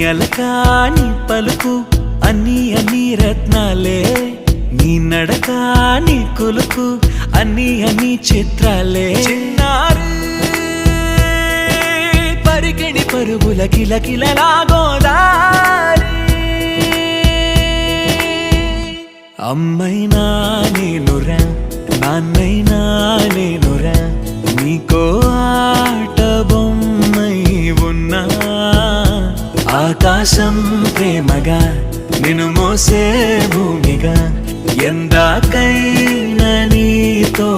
అలకా నీ పలుకు అన్నీ అన్నీ రత్నాలే, నీ నడక నీ కులుకు అన్నీ అన్నీ చిత్రాలే. చిన్నారి పరికిణి పరుగుల కిలకిలలా గోదారి, అమ్మైనా నేనురా నాన్నైనా నేనురా, నీకో ఆట బొమ్మై ఉన్నా. ఆకాశం ప్రేమగా నిన్ను మోసే భూమిగా, ఎందాకైనా నీతో